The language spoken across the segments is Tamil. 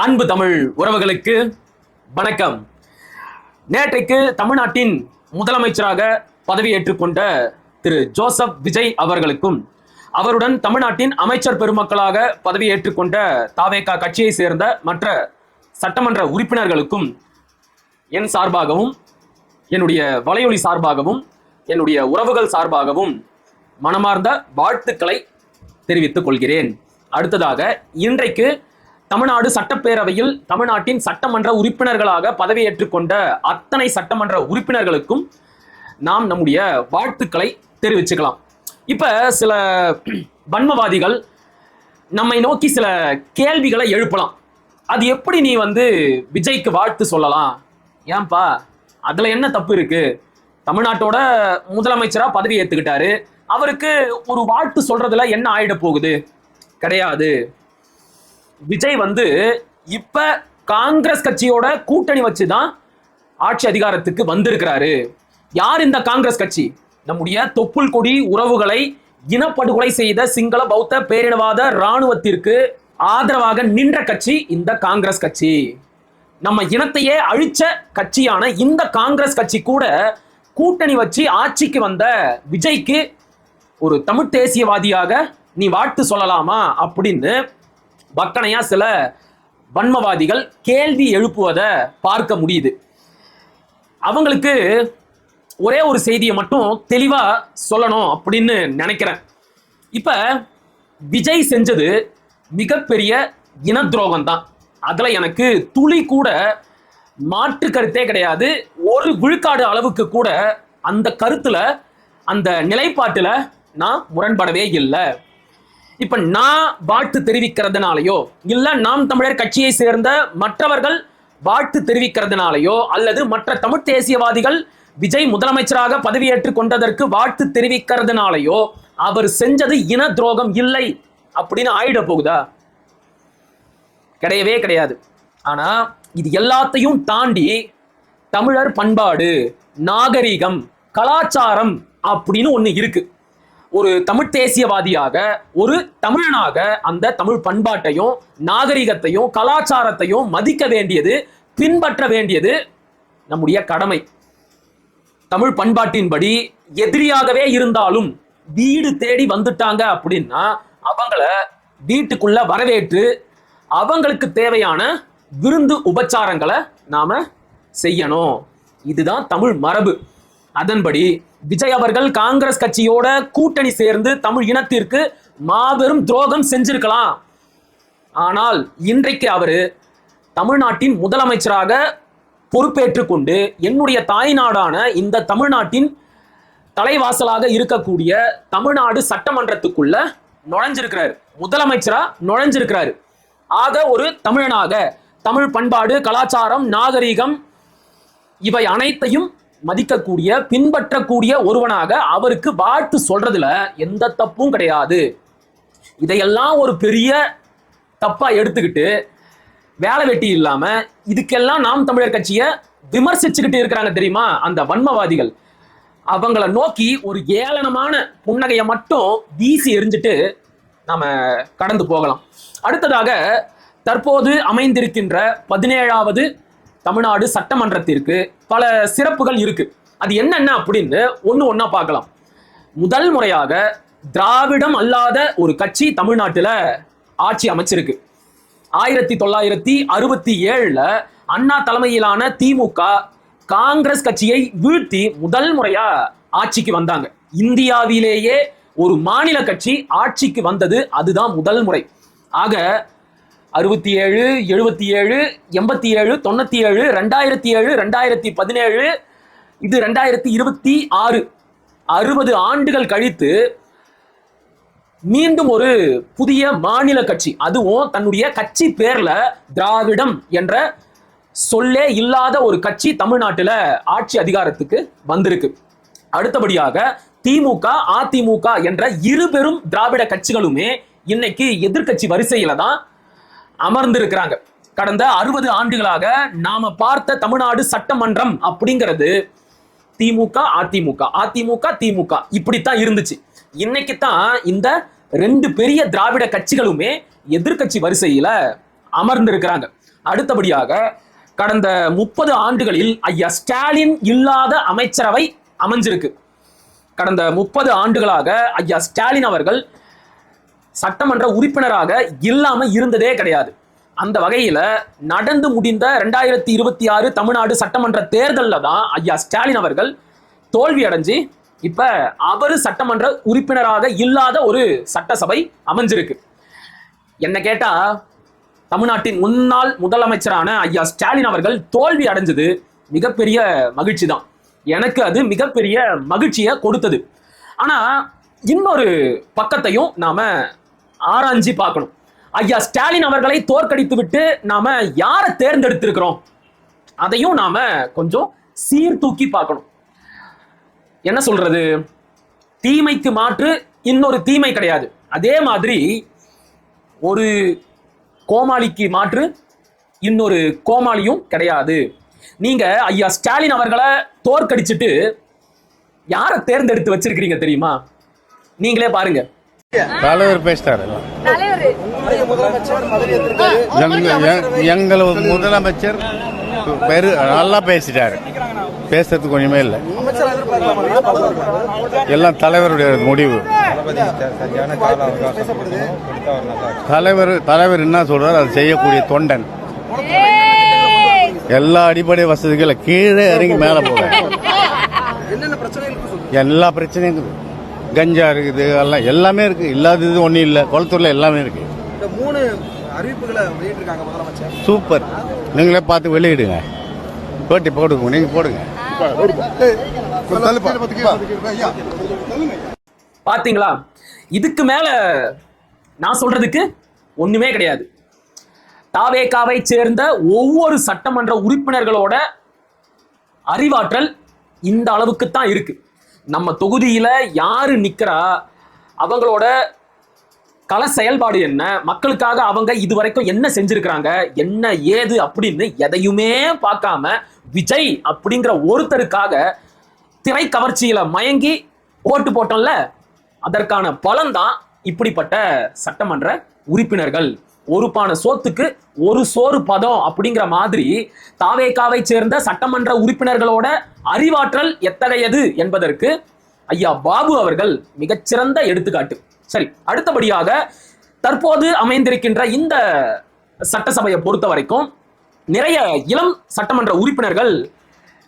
அன்பு தமிழ் உறவுகளுக்கு வணக்கம். நேற்றைக்கு தமிழ்நாட்டின் முதலமைச்சராக பதவியேற்றுக் கொண்ட திரு ஜோசப் விஜய் அவர்களுக்கும் அவருடன் தமிழ்நாட்டின் அமைச்சர் பெருமக்களாக பதவியேற்றுக் கொண்ட தாவேகா கட்சியை சேர்ந்த மற்ற சட்டமன்ற உறுப்பினர்களுக்கும் என் சார்பாகவும் என்னுடைய வலையொலி சார்பாகவும் என்னுடைய உறவுகள் சார்பாகவும் மனமார்ந்த வாழ்த்துக்களை தெரிவித்துக் கொள்கிறேன். அடுத்ததாக இன்றைக்கு தமிழ்நாடு சட்டப்பேரவையில் தமிழ்நாட்டின் சட்டமன்ற உறுப்பினர்களாக பதவியேற்றுக் கொண்ட அத்தனை சட்டமன்ற உறுப்பினர்களுக்கும் நாம் நம்முடைய வாழ்த்துக்களை தெரிவிச்சுக்கலாம். இப்ப சில வன்மவாதிகள் நம்மை நோக்கி சில கேள்விகளை எழுப்பலாம். அது எப்படி நீ விஜய்க்கு வாழ்த்து சொல்லலாம்? ஏன்பா அதுல என்ன தப்பு இருக்கு? தமிழ்நாட்டோட முதலமைச்சரா பதவி ஏத்துக்கிட்டாரு, அவருக்கு ஒரு வாழ்த்து சொல்றதுல என்ன ஆயிட போகுது? கிடையாது. விஜய் இப்ப காங்கிரஸ் கட்சியோட கூட்டணி வச்சுதான் ஆட்சி அதிகாரத்துக்கு வந்திருக்கிறாரு. யார் இந்த காங்கிரஸ் கட்சி? நம்முடைய தொப்புள் கொடி உறவுகளை இனப்படுகொலை செய்த சிங்கள பௌத்த பேரினவாத இராணுவத்திற்கு ஆதரவாக நின்ற கட்சி இந்த காங்கிரஸ் கட்சி. நம்ம இனத்தையே அழிச்ச கட்சியான இந்த காங்கிரஸ் கட்சி கூட கூட்டணி வச்சு ஆட்சிக்கு வந்த விஜய்க்கு ஒரு தமிழ் தேசியவாதியாக நீ வாழ்த்து சொல்லலாமா அப்படின்னு வக்கணையா சில வன்மவாதிகள் கேள்வி எழுப்புவதை பார்க்க முடியுது. அவங்களுக்கு ஒரே ஒரு செய்தியை மட்டும் தெளிவா சொல்லணும் அப்படின்னு நினைக்கிறேன். இப்ப விஜய் செஞ்சது மிகப்பெரிய இன துரோகம் தான். அதுல எனக்கு துளி கூட மாற்று கருத்தே கிடையாது. ஒரு விழுக்காடு அளவுக்கு கூட அந்த கருத்துல அந்த நிலைப்பாட்டுல நான் முரண்படவே இல்லை. இப்ப நான் வாழ்த்து தெரிவிக்கிறதுனாலயோ இல்ல நாம் தமிழர் கட்சியை சேர்ந்த மற்றவர்கள் வாழ்த்து தெரிவிக்கிறதுனாலயோ அல்லது மற்ற தமிழ் தேசியவாதிகள் விஜய் முதலமைச்சராக பதவியேற்றுக் கொண்டதற்கு வாழ்த்து தெரிவிக்கிறதுனாலயோ அவர் செஞ்சது இன துரோகம் இல்லை அப்படின்னு ஆயிட போகுதா? கிடையவே கிடையாது. ஆனா இது எல்லாத்தையும் தாண்டி தமிழர் பண்பாடு, நாகரிகம், கலாச்சாரம் அப்படின்னு ஒண்ணு இருக்கு. ஒரு தமிழ் தேசியவாதியாக, ஒரு தமிழனாக அந்த தமிழ் பண்பாட்டையும் நாகரிகத்தையும் கலாச்சாரத்தையும் மதிக்க வேண்டியது, பின்பற்ற வேண்டியது நம்முடைய கடமை. தமிழ் பண்பாட்டின்படி எதிரியாகவே இருந்தாலும் வீடு தேடி வந்துட்டாங்க அப்படின்னா அவங்கள வீட்டுக்குள்ள வரவேற்று அவங்களுக்கு தேவையான விருந்து உபச்சாரங்களை நாம செய்யணும். இதுதான் தமிழ் மரபு. அதன்படி விஜய் அவர்கள் காங்கிரஸ் கட்சியோட கூட்டணி சேர்ந்து தமிழ் இனத்திற்கு மாபெரும் துரோகம் செஞ்சிருக்கலாம். ஆனால் இன்றைக்கு அவரு தமிழ்நாட்டின் முதலமைச்சராக பொறுப்பேற்றுக் கொண்டு என்னுடைய தாய்நாடான இந்த தமிழ்நாட்டின் தலைவாசலாக இருக்கக்கூடிய தமிழ்நாடு சட்டமன்றத்துக்குள்ள நுழைஞ்சிருக்கிறார், முதலமைச்சரா நுழைஞ்சிருக்கிறாரு. ஆக ஒரு தமிழனாக தமிழ் பண்பாடு, கலாச்சாரம், நாகரிகம் இவை அனைத்தையும் மதிக்கக்கூடிய பின்பற்றக்கூடிய ஒருவனாக அவருக்கு வாழ்த்து சொல்றதுல எந்த தப்பும் கிடையாது. இதையெல்லாம் ஒரு பெரிய தப்பா எடுத்துக்கிட்டு வேலை வெட்டி இல்லாம இதுக்கெல்லாம் நாம் தமிழர் கட்சியை விமர்சிச்சுக்கிட்டு இருக்கிறாங்க தெரியுமா அந்த வன்மவாதிகள். அவங்கள நோக்கி ஒரு ஏளனமான புன்னகையை மட்டும் வீசி எறிஞ்சிட்டு நாம கடந்து போகலாம். அடுத்ததாக தற்போது அமைந்திருக்கின்ற 17வது தமிழ்நாடு சட்டமன்றத்திற்கு பல சிறப்புகள் இருக்கு. அது என்னென்ன அப்படின்னு ஒண்ணா பார்க்கலாம். முதல் முறையாக திராவிடம் அல்லாத ஒரு கட்சி தமிழ்நாட்டில் ஆட்சி அமைச்சிருக்கு. 1967 அண்ணா தலைமையிலான திமுக காங்கிரஸ் கட்சியை வீழ்த்தி முதல் முறையா ஆட்சிக்கு வந்தாங்க. இந்தியாவிலேயே ஒரு மாநில கட்சி ஆட்சிக்கு வந்தது அதுதான் முதல் முறை. ஆக 67, 77, 87, 97, 2007, 2017, இது 2026, 60 ஆண்டுகள் கழித்து மீண்டும் ஒரு புதிய மாநில கட்சி, அதுவும் தன்னுடைய கட்சி பேர்ல திராவிடம் என்ற சொல்லே இல்லாத ஒரு கட்சி தமிழ்நாட்டில் ஆட்சி அதிகாரத்துக்கு வந்திருக்கு. அடுத்தபடியாக திமுக, அதிமுக என்ற இரு பெரும் திராவிட கட்சிகளுமே இன்னைக்கு எதிர்கட்சி வரிசையில தான் அமர்ந்திருக்கிறாங்க. கடந்த 60 ஆண்டுகளாக நாம பார்த்த தமிழ்நாடு சட்டமன்றம் அப்படிங்கிறது திமுக, அதிமுக, அதிமுக, திமுக இப்படித்தான் இருந்துச்சு. இன்னைக்கு தான் இந்த ரெண்டு பெரிய திராவிட கட்சிகளுமே எதிர்கட்சி வரிசையில அமர்ந்திருக்கிறாங்க. அடுத்தபடியாக கடந்த 30 ஆண்டுகளில் ஐயா ஸ்டாலின் இல்லாத அமைச்சரவை அமைஞ்சிருக்கு. கடந்த 30 ஆண்டுகளாக ஐயா ஸ்டாலின் அவர்கள் சட்டமன்ற உறுப்பினராக இல்லாம இருந்ததே கிடையாது. அந்த வகையில நடந்து முடிந்த 2026 தமிழ்நாடு சட்டமன்ற தேர்தலில் தான் ஐயா ஸ்டாலின் அவர்கள் தோல்வி அடைஞ்சு இப்ப அவரு சட்டமன்ற உறுப்பினராக இல்லாத ஒரு சட்டசபை அமைஞ்சிருக்கு. என்ன கேட்டா தமிழ்நாட்டின் முன்னாள் முதலமைச்சரான ஐயா ஸ்டாலின் அவர்கள் தோல்வி அடைஞ்சது மிகப்பெரிய மகிழ்ச்சி தான். எனக்கு அது மிகப்பெரிய மகிழ்ச்சியை கொடுத்தது. ஆனா இன்னொரு பக்கத்தையும் நாம ஆராய்ச்சி பார்க்கணும். ஐயா ஸ்டாலின் அவர்களை தோற்கடித்து விட்டு நாம யாரை தேர்ந்தெடுத்திருக்கிறோம் அதையும் நாம கொஞ்சம் சீர்தூக்கி பார்க்கணும். என்ன சொல்றது, தீமைக்கு மாற்று இன்னொரு தீமை கிடையாது. அதே மாதிரி ஒரு கோமாளிக்கு மாற்று இன்னொரு கோமாளியும் கிடையாது. நீங்க ஐயா ஸ்டாலின் அவர்களை தோற்கடிச்சிட்டு யாரை தேர்ந்தெடுத்து வச்சிருக்கிறீங்க தெரியுமா? நீங்களே பாருங்க. தலைவர் பேசிட்டாரு. எங்கள் முதலமைச்சர் நல்லா பேசிட்டாரு. பேசுறதுக்கு கொஞ்சமே இல்லை. எல்லாம் தலைவருடைய முடிவு. தலைவர் என்ன சொல்றாரு அது செய்யக்கூடிய தொண்டன். எல்லா அடிப்படை வசதிகளும் கீழே இறங்கி மேல போக எல்லா பிரச்சனையும் இருக்குது. கஞ்சா இருக்குது, எல்லாம் எல்லாமே இருக்கு. இல்லாதது ஒன்றும் இல்லை. குளத்தூர்ல எல்லாமே இருக்கு. சூப்பர். நீங்களே பார்த்து வெளியிடுங்க. போட்டி போடுங்க, நீங்க போடுங்க. பாத்தீங்களா? இதுக்கு மேல நான் சொல்றதுக்கு ஒண்ணுமே கிடையாது. தாவேகாவை சேர்ந்த ஒவ்வொரு சட்டமன்ற உறுப்பினர்களோட அறிவாற்றல் இந்த அளவுக்கு தான் இருக்கு. நம்ம தொகுதியில யாரு நிக்கிறா, அவங்களோட கள செயல்பாடு என்ன, மக்களுக்காக அவங்க இதுவரைக்கும் என்ன செஞ்சிருக்கிறாங்க, என்ன ஏது அப்படின்னு எதையுமே பார்க்காம விஜய் அப்படிங்கிற ஒருத்தருக்காக திரை கவர்ச்சியில மயங்கி ஓட்டு போட்டோம்ல, அதற்கான பலன் தான் இப்படிப்பட்ட சட்டமன்ற உறுப்பினர்கள். ஒரு பானை சோத்துக்கு ஒரு சோறு பதம் அப்படிங்கிற மாதிரி தாவேகாவை சேர்ந்த சட்டமன்ற உறுப்பினர்களோட அறிவாற்றல் எத்தகையது என்பதற்கு ஐயா பாபு அவர்கள் மிகச்சிறந்த எடுத்துக்காட்டு. சரி, அடுத்தபடியாக தற்போது அமைந்திருக்கின்ற இந்த சட்டசபையை பொறுத்த வரைக்கும் நிறைய இளம் சட்டமன்ற உறுப்பினர்கள்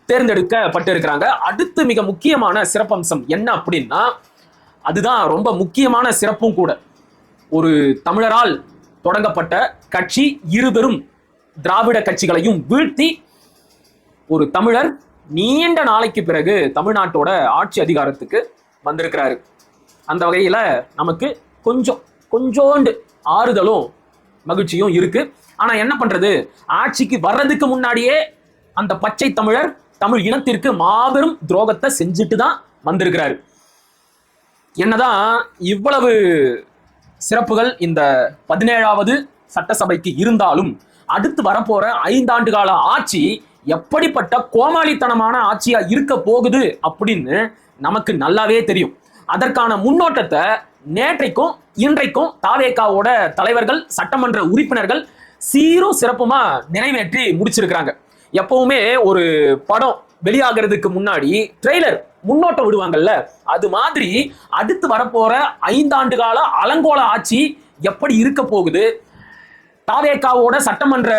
தேர்ந்தெடுக்கப்பட்டிருக்கிறாங்க. அடுத்து மிக முக்கியமான சிறப்பம்சம் என்ன அப்படின்னா, அதுதான் ரொம்ப முக்கியமான சிறப்பும் கூட. ஒரு தமிழரால் தொடங்கப்பட்ட கட்சி இருபெரும் திராவிட கட்சிகளையும் வீழ்த்தி ஒரு தமிழர் நீண்ட நாளைக்கு பிறகு தமிழ்நாட்டோட ஆட்சி அதிகாரத்துக்கு வந்திருக்கிறாரு. அந்த வகையில நமக்கு கொஞ்சோண்டு ஆறுதலும் மகிழ்ச்சியும் இருக்கு. ஆனா என்ன பண்றது, ஆட்சிக்கு வர்றதுக்கு முன்னாடியே அந்த பச்சை தமிழர் தமிழ் இனத்திற்கு மாபெரும் துரோகத்தை செஞ்சுட்டு தான் வந்திருக்கிறாரு. என்னதான் இவ்வளவு சிறப்புகள் இந்த 17வது சட்டசபைக்கு இருந்தாலும் அடுத்து வரப்போற 5 ஆண்டு கால ஆட்சி எப்படிப்பட்ட கோமாளித்தனமான ஆட்சியா இருக்க போகுது அப்படின்னு நமக்கு நல்லாவே தெரியும். அதற்கான முன்னோட்டத்தை நேற்றைக்கும் இன்றைக்கும் தாவேகாவோட தலைவர்கள் சட்டமன்ற உறுப்பினர்கள் சீரும் சிறப்புமா நிறைவேற்றி முடிச்சிருக்கிறாங்க. எப்பவுமே ஒரு படம் வெளியாகிறதுக்கு முன்னாடி ட்ரெய்லர் முன்னோட்டம் விடுவாங்கல்ல, அது மாதிரி அடுத்து வரப்போற 5 ஆண்டு கால அலங்கோல ஆட்சி எப்படி இருக்க போகுது, தாவேகாவோட சட்டமன்ற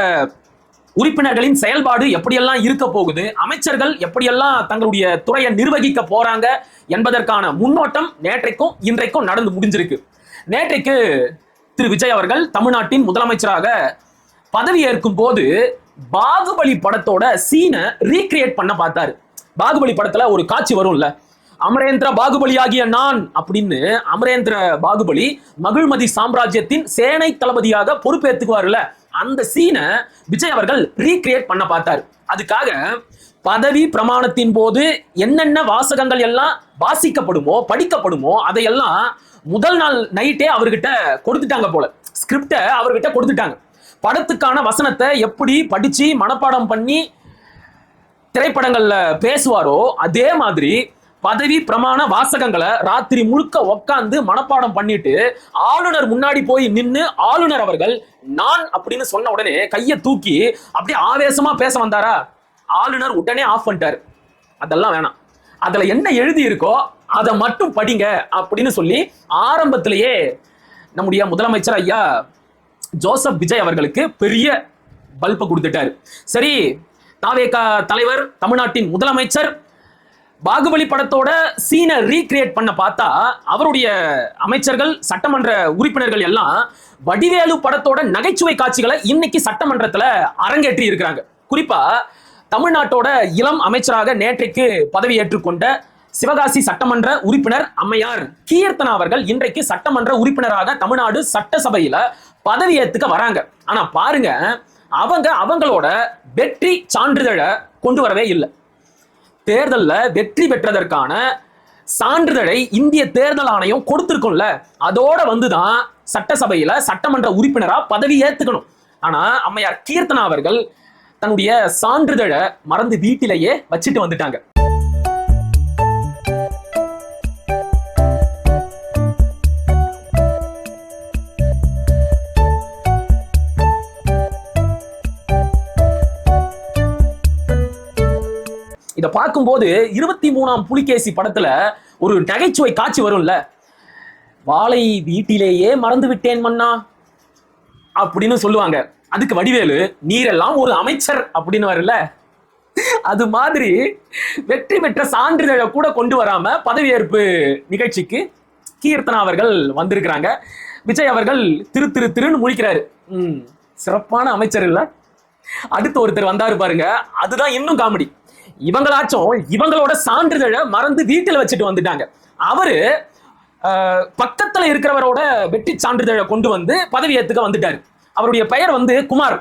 உறுப்பினர்களின் செயல்பாடு எப்படியெல்லாம் இருக்க போகுது, அமைச்சர்கள் எப்படியெல்லாம் தங்களுடைய துறையை நிர்வகிக்க போறாங்க என்பதற்கான முன்னோட்டம் நேற்றைக்கும் இன்றைக்கும் நடந்து முடிஞ்சிருக்கு. நேற்றைக்கு திரு விஜய் அவர்கள் தமிழ்நாட்டின் முதலமைச்சராக பதவி ஏற்கும் போது பாகுபலி படத்தோட சீனை ரீக்ரியேட் பண்ண பார்த்தாரு. பாகுபலி படத்துல ஒரு காட்சி வரும்ல, அமரேந்திர பாகுபலி ஆகிய நான் அப்படின்னு அமரேந்திர பாகுபலி மகிழ்மதி சாம்ராஜ்யத்தின் சேனை தளபதியாக பொறுப்பேற்றுக்குவார்ல, அந்த சீனை விஜய் அவர்கள் ரீக்ரியேட் பண்ண பார்த்தாரு. அதுக்காக பதவி பிரமாணத்தின் போது என்னென்ன வாசகங்கள் எல்லாம் வாசிக்கப்படுமோ படிக்கப்படுமோ அதையெல்லாம் முதல் நாள் நைட்டே அவர்கிட்ட கொடுத்துட்டாங்க போல. ஸ்கிரிப்டை அவர்கிட்ட கொடுத்துட்டாங்க. படத்துக்கான வசனத்தை எப்படி படிச்சு மனப்பாடம் பண்ணி திரைப்படங்கள்ல பேசுவாரோ அதே மாதிரி பதவி பிரமாண வாசகங்களை ராத்திரி முழுக்க உட்காந்து மனப்பாடம் பண்ணிட்டு ஆளுநர் முன்னாடி போய் நின்னு ஆளுநர் அவர்கள் நான் அப்படின்னு சொன்ன உடனே கையை தூக்கி அப்படியே ஆவேசமா பேச வந்தாரா, ஆளுநர் உடனே ஆஃப் பண்ணிட்டாரு. அதெல்லாம் வேணாம், அதுல என்ன எழுதி இருக்கோ அதை மட்டும் படிங்க அப்படின்னு சொல்லி ஆரம்பத்திலேயே நம்முடைய முதலமைச்சர் ஐயா ஜோசப் விஜய் அவர்களுக்கு பெரிய பல்பை கொடுத்துட்டாரு. சரி, தாவேகா தலைவர், தமிழ்நாட்டின் முதலமைச்சர் பாகுபலி படத்தோட சீனை ரீக்ரியேட் பண்ண பார்த்தா அவருடைய அமைச்சர்கள், சட்டமன்ற உறுப்பினர்கள் எல்லாம் வடிவேலு படத்தோட நகைச்சுவை காட்சிகளை இன்னைக்கு சட்டமன்றத்துல அரங்கேற்றி இருக்கிறாங்க. குறிப்பா தமிழ்நாட்டோட இளம் அமைச்சராக நேற்றைக்கு பதவி ஏற்றுக்கொண்ட சிவகாசி சட்டமன்ற உறுப்பினர் அம்மையார் கீர்த்தனா அவர்கள் இன்றைக்கு சட்டமன்ற உறுப்பினராக தமிழ்நாடு சட்டசபையில பதவி ஏத்துக்க வராங்க. ஆனா பாருங்க, அவங்களோட வெற்றி சான்றிதழை கொண்டு வரவே இல்லை. தேர்தலில் வெற்றி பெற்றதற்கான சான்றிதழை இந்திய தேர்தல் ஆணையம் கொடுத்திருக்கும்ல, அதோட வந்துதான் சட்டசபையில சட்டமன்ற உறுப்பினரா பதவி ஏத்துக்கணும். ஆனா அம்மையார் கீர்த்தனா அவர்கள் தன்னுடைய சான்றிதழை மறந்து வீட்டிலேயே வச்சுட்டு வந்துட்டாங்க. இதை பார்க்கும்போது 23ஆம் புலிகேசி படத்துல ஒரு நகைச்சுவை காட்சி வரும்ல, வாளை வீட்டிலேயே மறந்து விட்டேன் மன்னா அப்படின்னு சொல்லுவாங்க. அதுக்கு வடிவேலு நீரெல்லாம் ஒரு அமைச்சர் அப்படின்னு வரல. அது மாதிரி வெற்றி பெற்ற சான்றிதழை கூட கொண்டு வராம பதவியேற்பு நிகழ்ச்சிக்கு கீர்த்தனா அவர்கள் வந்திருக்கிறாங்க. விஜய் அவர்கள் திருன்னு முழிக்கிறாரு. சிறப்பான அமைச்சர் இல்ல. அடுத்து ஒருத்தர் வந்தாரு பாருங்க, அதுதான் இன்னும் காமெடி. இவங்களாச்சும் இவங்களோட சான்றிதழை மறந்து வீட்டில் வச்சுட்டு வந்துட்டாங்க. அவரு பக்கத்துல இருக்கிறவரோட வெற்றி சான்றிதழை கொண்டு வந்து பதவி ஏத்துக்க வந்துட்டாரு. அவருடைய பெயர் வந்து குமார்.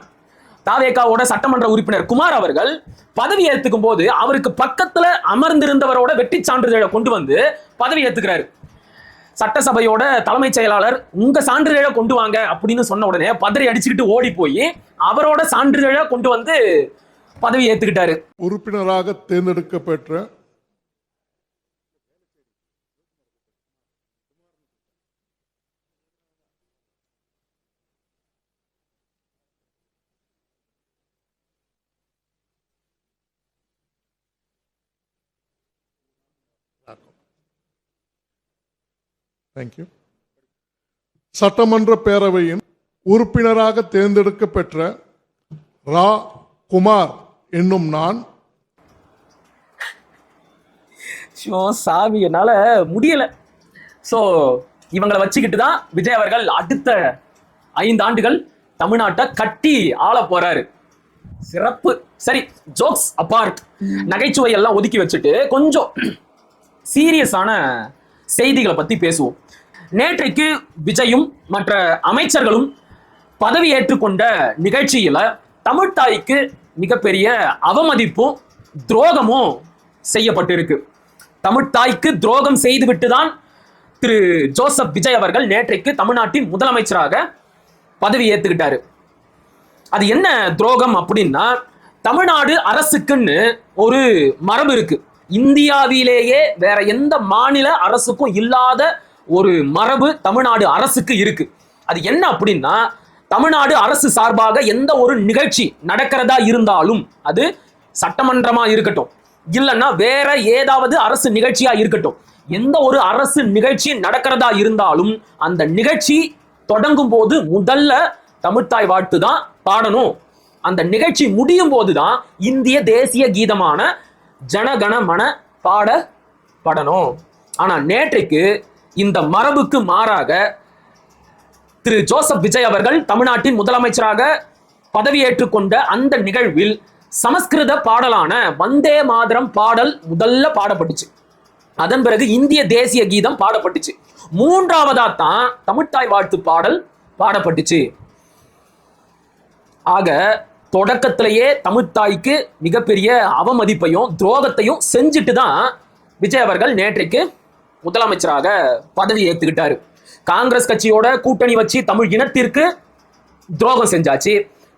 தாவேகாவோட சட்டமன்ற உறுப்பினர் குமார் அவர்கள் பதவி ஏத்துக்கும் போது அவருக்கு பக்கத்துல அமர்ந்திருந்தவரோட வெற்றி சான்றிதழை கொண்டு வந்து பதவி ஏத்துக்கிறாரு. சட்டசபையோட தலைமைச் செயலாளர் உங்க சான்றிதழை கொண்டு வாங்க அப்படின்னு சொன்ன உடனே பதறி அடிச்சுக்கிட்டு ஓடி போய் அவரோட சான்றிதழை கொண்டு வந்து பதவி ஏத்துக்கிட்டாரு. உறுப்பினராக தேர்ந்தெடுக்கப்பெற்ற சட்டமன்ற பேரவையின் உறுப்பினராக தேர்ந்தெடுக்கப்பெற்ற ரா குமார் என்னும் நான் சாமி என்னால முடியல. சோ இவங்களை வச்சுக்கிட்டு தான் விஜய் அவர்கள் அடுத்த 5 ஆண்டுகள் தமிழ்நாட்டை கட்டி ஆள போறாரு. சிறப்பு. சரி, ஜோக்ஸ் அபார்ட், நகைச்சுவை எல்லாம் ஒதுக்கி வச்சுட்டு கொஞ்சம் சீரியஸான செய்திகளை பத்தி பேசுவோம். நேற்றைக்கு விஜயும் மற்ற அமைச்சர்களும் பதவி ஏற்றுக்கொண்ட நிகழ்ச்சியில தமிழ்த்தாய்க்கு மிகப்பெரிய அவமதிப்பும் துரோகமும் செய்யப்பட்டிருக்கு. தமிழ்த்தாய்க்கு துரோகம் செய்துவிட்டு தான் திரு ஜோசப் விஜய் அவர்கள் நேற்றைக்கு தமிழ்நாட்டின் முதலமைச்சராக பதவி ஏத்துக்கிட்டாரு. அது என்ன துரோகம் அப்படின்னா, தமிழ்நாடு அரசுக்குன்னு ஒரு மரபு இருக்கு. இந்தியாவிலேயே வேற எந்த மாநில அரசுக்கும் இல்லாத ஒரு மரபு தமிழ்நாடு அரசுக்கு இருக்கு. அது என்ன அப்படின்னா, தமிழ்நாடு அரசு சார்பாக எந்த ஒரு நிகழ்ச்சி நடக்கிறதா இருந்தாலும், அது சட்டமன்றமா இருக்கட்டும் இல்லைன்னா வேற ஏதாவது அரசு நிகழ்ச்சியா இருக்கட்டும், எந்த ஒரு அரசு நிகழ்ச்சி நடக்கிறதா இருந்தாலும் அந்த நிகழ்ச்சி தொடங்கும் போது முதல்ல தமிழ்த்தாய் வாழ்த்து தான் பாடணும். அந்த நிகழ்ச்சி முடியும் போதுதான் இந்திய தேசிய கீதமான ஜனகணமன பாடணும். ஆனா நேற்றைக்கு இந்த மரபுக்கு மாறாக திரு ஜோசப் விஜய் அவர்கள் தமிழ்நாட்டின் முதலமைச்சராக பதவியேற்றுக் கொண்ட அந்த நிகழ்வில் சமஸ்கிருத பாடலான வந்தே மாதரம் பாடல் முதல்ல பாடப்பட்டுச்சு. அதன் பிறகு இந்திய தேசிய கீதம் பாடப்பட்டுச்சு. மூன்றாவதா தான் தமிழ்த்தாய் வாழ்த்து பாடல் பாடப்பட்டுச்சு. ஆக தொடக்கத்திலேயே தமிழ்த்தாய்க்கு மிகப்பெரிய அவமதிப்பையும் துரோகத்தையும் செஞ்சுட்டு தான் விஜய் அவர்கள் நேற்றைக்கு முதலமைச்சராக பதவி ஏற்றுக்கிட்டாரு. காங்கிரஸ் கட்சியோட கூட்டணி வச்சு தமிழ் இனத்திற்கு துரோகம் செஞ்சாச்சு.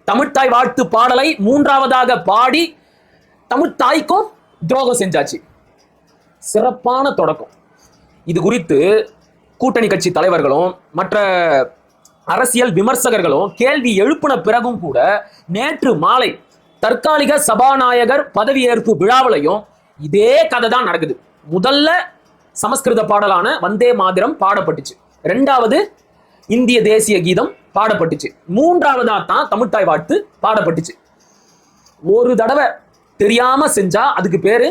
தமிழ்த்தாய் வாழ்த்து பாடலை மூன்றாவதாக பாடி தமிழ்த்தாய்க்கும் துரோகம் செஞ்சாச்சு. சிறப்பான தொடக்கம். இது குறித்து கூட்டணி கட்சி தலைவர்களும் மற்ற அரசியல் விமர்சகர்களும் கேள்வி எழுப்பின பிறகும் கூட நேற்று மாலை தற்காலிக சபாநாயகர் பதவியேற்பு விழாவிலையும் இதே கதை தான் நடக்குது. முதல்ல சமஸ்கிருத பாடலான வந்தே மாதிரம் பாடப்பட்டுச்சு, ரெண்டாவது இந்திய தேசிய கீதம் பாடப்பட்டுச்சு, மூன்றாவதா தான் தமிழ்த்தாய் வாழ்த்து பாடப்பட்டுச்சு. ஒரு தடவை தெரியாம செஞ்சா அதுக்கு பேரு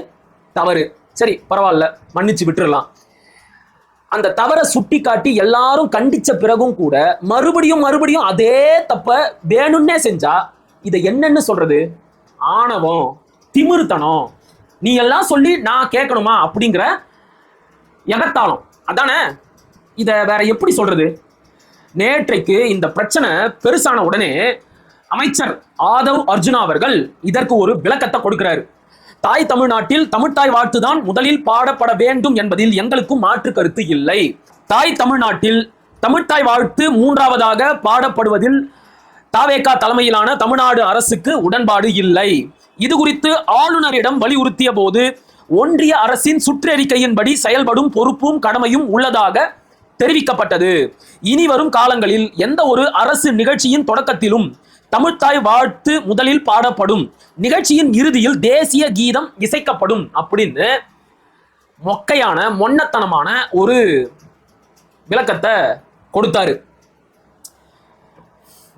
தவறு, சரி பரவாயில்ல மன்னிச்சு விட்டுறலாம். அந்த தவறை சுட்டி காட்டி எல்லாரும் கண்டிச்ச பிறகும் கூட மறுபடியும் அதே தப்ப வேணும்னே செஞ்சா இதை என்னன்னு சொல்றது? ஆணவம், திமிருத்தனம். நீ எல்லாம் சொல்லி நான் கேட்கணுமா அப்படிங்கிற எகத்தாளம் அதானே. இத வேற எப்படி சொல்றது? நேற்றைக்கு இந்த பிரச்சனை பெருசான உடனே அமைச்சர் ஆதவ் அர்ஜுனா அவர்கள் இதற்கு ஒரு விளக்கத்தை கொடுக்கிறாரு. தாய் தமிழ்நாட்டில் தமிழ்த்தாய் வாழ்த்து தான் முதலில் பாடப்பட வேண்டும் என்பதில் எங்களுக்கும் மாற்று கருத்து இல்லை. தாய் தமிழ்நாட்டில் தமிழ்த்தாய் வாழ்த்து மூன்றாவதாக பாடப்படுவதில் தாவேகா தலைமையிலான தமிழ்நாடு அரசுக்கு உடன்பாடு இல்லை. இது குறித்து ஆளுநரிடம் வலியுறுத்திய போது ஒன்றிய அரசின் சுற்றறிக்கையின்படி செயல்படும் பொறுப்பும் கடமையும் உள்ளதாக தெரிவிக்கப்பட்டது. இனி வரும் காலங்களில் எந்த ஒரு அரசு நிகழ்ச்சியின் தொடக்கத்திலும் தமிழ்த்தாய் வாழ்த்து முதலில் பாடப்படும், நிகழ்ச்சியின் இறுதியில் தேசிய கீதம் இசைக்கப்படும் அப்படின்னு மொக்கையான மொன்னத்தனமான ஒரு விளக்கத்தை கொடுத்தாரு.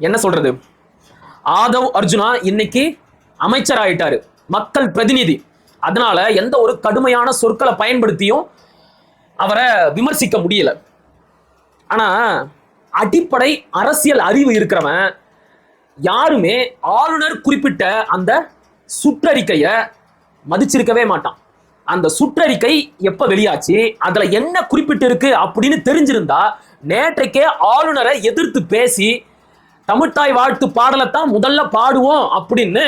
என்ன சொல்றது? ஆதவ் அர்ஜுனா இன்னைக்கு அமைச்சர் ஆயிட்டாரு, மக்கள் பிரதிநிதி. அதனால எந்த ஒரு கடுமையான சொற்களை பயன்படுத்தியும் அவரை விமர்சிக்க முடியல. ஆனா அடிப்படை அரசியல் அறிவு இருக்கிறவன் யாருமே ஆளுநர் குறிப்பிட்ட அந்த சுற்றறிக்கைய மதிச்சிருக்கவே மாட்டான். அந்த சுற்றறிக்கை எப்ப வெளியாச்சு, அதுல என்ன குறிப்பிட்டு இருக்கு அப்படின்னு தெரிஞ்சிருந்தா நேற்றைக்கே ஆளுநரை எதிர்த்து பேசி தமிழ்த்தாய் வாழ்த்து பாடலைத்தான் முதல்ல பாடுவோம் அப்படின்னு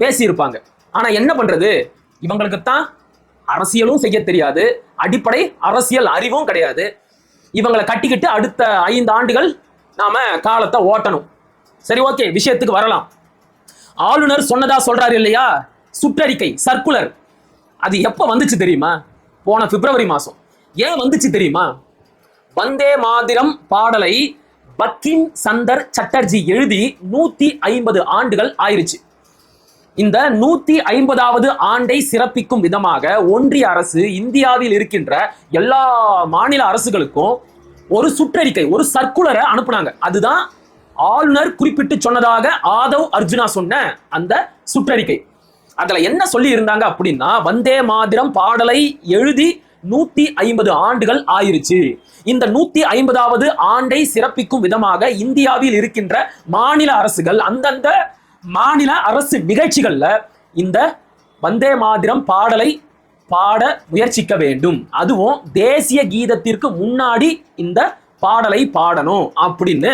பேசியிருப்பாங்க. ஆனா என்ன பண்றது, இவங்களுக்குத்தான் அரசியலும் செய்ய தெரியாது, அடிப்படை அரசியல் அறிவும் கிடையாது. இவங்களை கட்டிக்கிட்டு அடுத்த 5 ஆண்டுகள் நாம காலத்தை ஓட்டணும். சரி, ஓகே, விஷயத்துக்கு வரலாம். ஆளுநர் சொன்னதா சொல்றாரு இல்லையா, சுற்றறிக்கை சர்க்குலர், அது எப்ப வந்துச்சு தெரியுமா? போன பிப்ரவரி மாசம். ஏன் வந்துச்சு தெரியுமா? வந்தே மாதிரம் பாடலை பக்கிம் சந்தர் சட்டர்ஜி எழுதி 150 ஆண்டுகள் ஆயிருச்சு. இந்த 150வது ஆண்டை சிறப்பிக்கும் விதமாக ஒன்றிய அரசு இந்தியாவில் இருக்கின்ற எல்லா மாநில அரசுகளுக்கும் ஒரு சுற்றறிக்கை, ஒரு சர்க்குலரை அனுப்புனாங்க. அதுதான் ஆளுநர் குறிப்பிட்டு சொன்னதாக ஆதவ் அர்ஜுனா சொன்ன அந்த சுற்றறிக்கை. அதுல என்ன சொல்லி இருந்தாங்க அப்படின்னா, வந்தே மாதிரம் பாடலை எழுதி 150 ஆண்டுகள் ஆயிருச்சு. இந்த 150வது ஆண்டை சிறப்பிக்கும் விதமாக இந்தியாவில் இருக்கின்ற மாநில அரசுகள் அந்தந்த மாநில அரசு நிகழ்ச்சிகள்ல இந்த வந்தே மாதிரம் பாடலை பாட முயற்சிக்க வேண்டும். அதுவும் தேசிய கீதத்திற்கு முன்னாடி இந்த பாடலை பாடணும் அப்படின்னு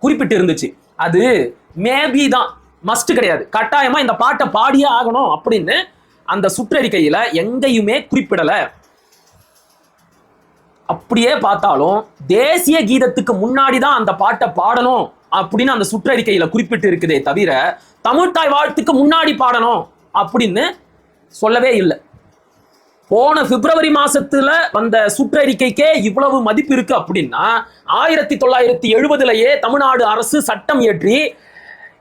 குறிப்பிட்டு இருந்துச்சு. அது மேபி தான், மஸ்ட் கிடையாது. கட்டாயமா இந்த பாட்டை பாடியே ஆகணும் அப்படின்னு அந்த சுற்றறிக்கையில எங்கேயுமே குறிப்பிடல. அப்படியே பார்த்தாலும் தேசிய கீதத்துக்கு முன்னாடி தான் அந்த பாட்டை பாடணும் அப்படின்னு அந்த சுற்றறிக்கையில குறிப்பிட்டு இருக்குதே தவிர தமிழ்த்தாய் வாழ்த்துக்கு முன்னாடி பாடணும் அப்படின்னு சொல்லவே இல்லை. போன பிப்ரவரி மாசத்துல வந்த சுற்றறிக்கைக்கே இவ்வளவு மதிப்பு இருக்கு அப்படின்னா 1970லயே தமிழ்நாடு அரசு சட்டம் இயற்றி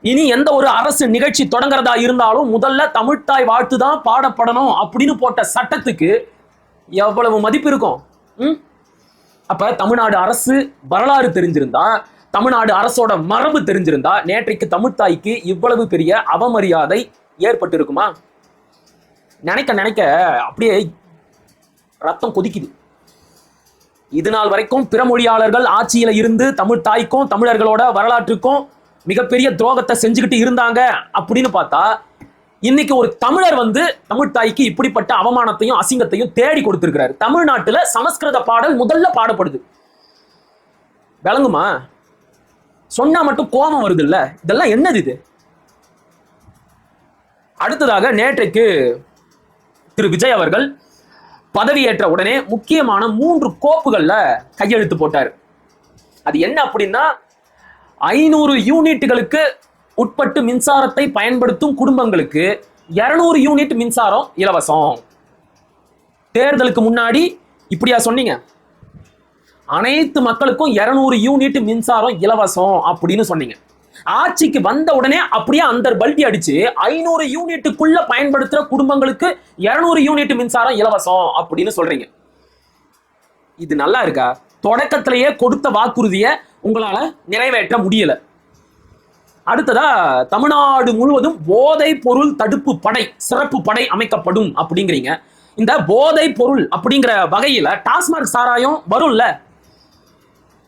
இனி எந்த ஒரு அரசு நிகழ்ச்சி தொடங்குறதா இருந்தாலும் முதல்ல தமிழ்த்தாய் வாழ்த்து தான் பாடப்படணும் அப்படின்னு போட்ட சட்டத்துக்கு எவ்வளவு மதிப்பு இருக்கும்? அப்ப தமிழ்நாடு அரசு வரலாறு தெரிஞ்சிருந்தா, தமிழ்நாடு அரசோட மரபு தெரிஞ்சிருந்தா நேற்றைக்கு தமிழ்த்தாய்க்கு இவ்வளவு பெரிய அவமரியாதை ஏற்பட்டு இருக்குமா? நினைக்க நினைக்க அப்படியே ரத்தம் கொதிக்குது. இது நாள் வரைக்கும் பிற மொழியாளர்கள் ஆட்சியில இருந்து தமிழ்த்தாய்க்கும் தமிழர்களோட வரலாற்றுக்கும் மிகப்பெரிய துரோகத்தை செஞ்சுக்கிட்டு இருந்தாங்க அப்படின்னு பார்த்தா, இன்னைக்கு ஒரு தமிழர் வந்து தமிழ்த்தாய்க்கு இப்படிப்பட்ட அவமானத்தையும் அசிங்கத்தையும் தேடி கொடுத்திருக்கிறாரு. தமிழ்நாட்டுல சமஸ்கிருத பாடல் முதல்ல பாடப்படுது. விளங்குமா? சொன்னா மட்டும் கோபம் வருது இல்ல? இதெல்லாம் என்னது இது? அடுத்ததாக நேற்றைக்கு திரு விஜய் அவர்கள் பதவியேற்ற உடனே முக்கியமான 3 கோப்புகள்ல கையெழுத்து போட்டார். அது என்ன அப்படின்னா, 500 யூனிட்டுகளுக்கு உட்பட்டு மின்சாரத்தை பயன்படுத்தும் குடும்பங்களுக்கு 200 யூனிட் மின்சாரம் இலவசம். தேர்தலுக்கு முன்னாடி இப்படியா சொன்னீங்க? அனைத்து மக்களுக்கும் 200 யூனிட் மின்சாரம் இலவசம் அப்படின்னு சொன்னீங்க. ஆட்சிக்கு வந்த உடனே அப்படியே அந்த பல்டி அடிச்சு 500 யூனிட்டுக்குள்ள பயன்படுத்துற குடும்பங்களுக்கு 200 யூனிட் மின்சாரம் இலவசம் அப்படின்னு சொல்றீங்க. இது நல்லா இருக்கா? தொடக்கத்திலேயே கொடுத்த வாக்குறுதியை உங்களால நிறைவேற்ற முடியல. அடுத்ததா, தமிழ்நாடு முழுவதும் போதைப் பொருள் தடுப்பு படை, சிறப்பு படை அமைக்கப்படும் அப்படிங்கிறீங்க. இந்த போதைப் பொருள் அப்படிங்கிற வகையில டாஸ்மாக் சாராயம் வரும்ல?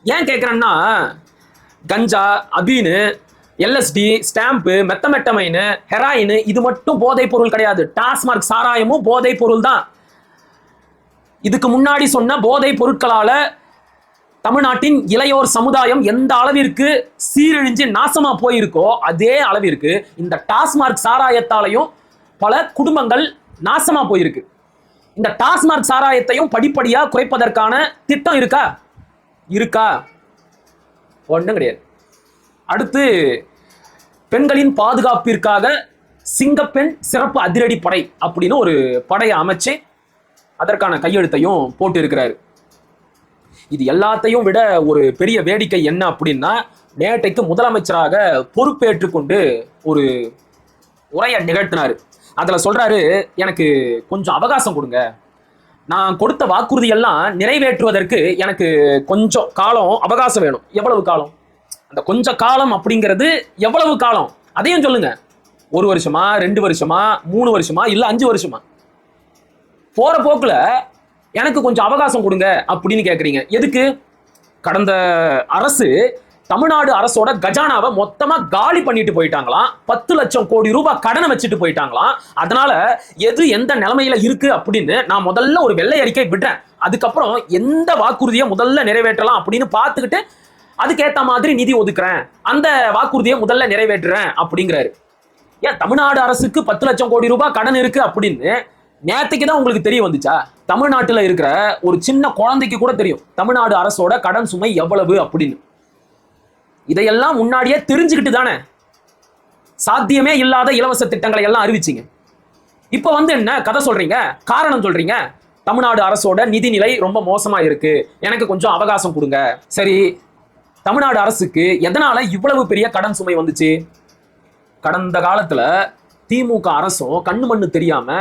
ஏன் கேட்கிறேன்னா, கஞ்சா, அபீனு, எல்எஸ்டி, ஸ்டாம்பு, மெத்தமெட்டமைனு, ஹெராயின் இது மட்டும் போதைப் பொருள் கிடையாது. டாஸ்மாக் சாராயமும் போதைப் பொருள் தான். இதுக்கு முன்னாடி சொன்ன போதைப் பொருட்களால தமிழ்நாட்டின் இளையோர் சமுதாயம் எந்த அளவிற்கு சீரழிஞ்சு நாசமா போயிருக்கோ அதே அளவிற்கு இந்த டாஸ்மாக் சாராயத்தாலையும் பல குடும்பங்கள் நாசமா போயிருக்கு. இந்த டாஸ்மாக் சாராயத்தையும் படிப்படியா குறைப்பதற்கான திட்டம் இருக்கா? ஒன்றும் கிடையாது. அடுத்து, பெண்களின் பாதுகாப்பிற்காக சிங்கப்பெண் சிறப்பு அதிரடி படை அப்படின்னு ஒரு படையை அமைச்சு அதற்கான கையெழுத்தையும் போட்டு இருக்கிறாரு. இது எல்லாத்தையும் விட ஒரு பெரிய வேடிக்கை என்ன அப்படின்னா, நேற்றைக்கு முதலமைச்சராக பொறுப்பேற்றுக் கொண்டு ஒரு உரையை நிகழ்த்தினாரு. அதுல சொல்றாரு, எனக்கு கொஞ்சம் அவகாசம் கொடுங்க, நான் கொடுத்த வாக்குறுதி எல்லாம் நிறைவேற்றுவதற்கு எனக்கு கொஞ்சம் காலம் அவகாசம் வேணும். எவ்வளவு காலம்? அந்த கொஞ்ச காலம் அப்படிங்கிறது எவ்வளவு காலம் அதையும் சொல்லுங்க. 1 வருஷமா, 2 வருஷமா, 3 வருஷமா, இல்ல 5 வருஷமா? போற போக்குல எனக்கு கொஞ்சம் அவகாசம் கொடுங்க அப்படின்னு கேட்குறீங்க. எதுக்கு? கடந்த அரசு தமிழ்நாடு அரசோட கஜானாவை மொத்தமா காலி பண்ணிட்டு போயிட்டாங்களாம். 10 லட்சம் கோடி ரூபாய் கடனை வச்சுட்டு போயிட்டாங்களாம். அதனால எது எந்த நிலைமையில இருக்கு அப்படின்னு நான் முதல்ல ஒரு வெள்ளை அறிக்கை விடுறேன். அதுக்கப்புறம் எந்த வாக்குறுதியை முதல்ல நிறைவேற்றலாம் அப்படின்னு பார்த்துக்கிட்டு அதுக்கேற்ற மாதிரி நிதி ஒதுக்குறேன், அந்த வாக்குறுதியை முதல்ல நிறைவேற்றுறேன் அப்படிங்கிறாரு. ஏன் தமிழ்நாடு அரசுக்கு 10 லட்சம் கோடி ரூபாய் கடன் இருக்கு அப்படின்னு நேற்றுக்கு தான் உங்களுக்கு தெரிய வந்துச்சா? தமிழ்நாட்டில் இருக்கிற ஒரு சின்ன குழந்தைக்கு கூட தெரியும் தமிழ்நாடு அரசோட கடன் சுமை எவ்வளவு அப்படின்னு. இதையெல்லாம் முன்னாடியே தெரிஞ்சுக்கிட்டு தானே சாத்தியமே இல்லாத இலவச திட்டங்களை எல்லாம் அறிவிச்சிங்க. இப்ப என்ன கதை சொல்றீங்க, காரணம் சொல்றீங்க? தமிழ்நாடு அரசோட நிதிநிலை ரொம்ப மோசமா இருக்கு, எனக்கு கொஞ்சம் அவகாசம் கொடுங்க. சரி, தமிழ்நாடு அரசுக்கு எதனால இவ்வளவு பெரிய கடன் சுமை வந்துச்சு? கடந்த காலத்துல திமுக அரசும் கண்ணு மண்ணு தெரியாம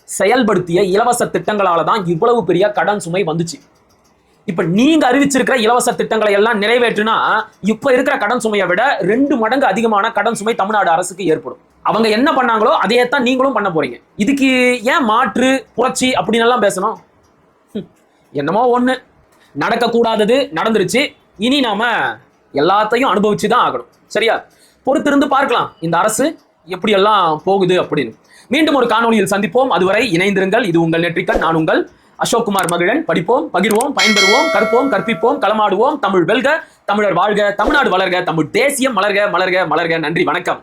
செயல்படுத்திய இலவச திட்டங்களால தான் இவ்வளவு பெரிய கடன் சுமை வந்துச்சு. இப்ப நீங்க அறிவிச்சிருக்கிற இலவச திட்டங்களை எல்லாம் நிறைவேற்றினா இப்ப இருக்கிற கடன் சுமையை விட 2 மடங்கு அதிகமான கடன் சுமை தமிழ்நாடு அரசுக்கு ஏற்படும். அவங்க என்ன பண்ணாங்களோ அதையே தான் நீங்களும் பண்ண போறீங்க. இதுக்கு ஏன் மாற்று, புரட்சி அப்படின்னு எல்லாம் பேசணும்? என்னமோ ஒண்ணு நடக்க கூடாதது நடந்துருச்சு, இனி நாம எல்லாத்தையும் அனுபவிச்சுதான் ஆகணும். சரியா? பொறுத்திருந்து பார்க்கலாம் இந்த அரசு எப்படி எல்லாம் போகுது அப்படின்னு. மீண்டும் ஒரு காணொலியில் சந்திப்போம். அதுவரை இணைந்திருங்கள். இது உங்கள் நெற்றிக்கண். நான் உங்கள் அசோக்குமார் மகிழன். படிப்போம், பகிர்வோம், பயன்பெறுவோம், கற்போம், கற்பிப்போம், களமாடுவோம். தமிழ் வெல்க, தமிழர் வாழ்க, தமிழ்நாடு வளர்க, தமிழ் தேசியம் மலர்க, மலர்க, மலர்க. நன்றி, வணக்கம்.